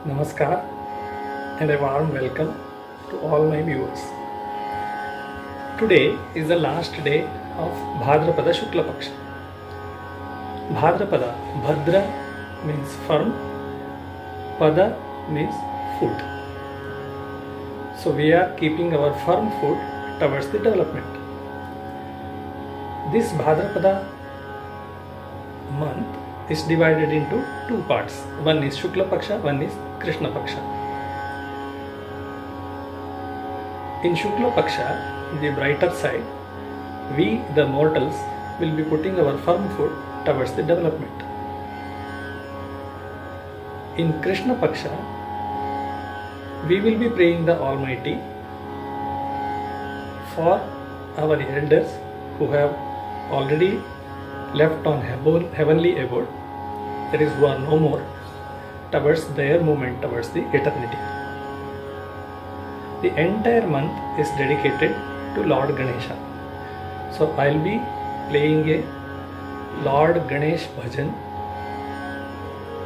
Namaskar and a warm welcome to all my viewers. Today is the last day of Bhadrapada Shukla Paksha. Bhadrapada, Bhadra means firm, Pada means foot. So we are keeping our firm foot towards the development. This Bhadrapada month is divided into two parts. One is Shukla Paksha, one is Krishna Paksha. In Shukla Paksha, the brighter side, we the mortals will be putting our firm foot towards the development. In Krishna Paksha, we will be praying the Almighty for our elders who have already left on heavenly abode, that is, who are no more, towards their movement towards the eternity. The entire month is dedicated to Lord Ganesha. So I will be playing a Lord Ganesh bhajan,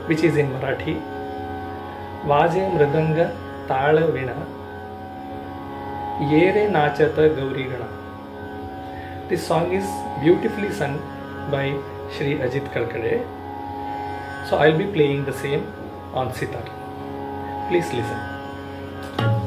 which is in Marathi. Vaje mridanga tala vina yere nachata gauri gana. This song is beautifully sung by Shri Ajit Kalkade. So I will be playing the same on sitar. Please listen.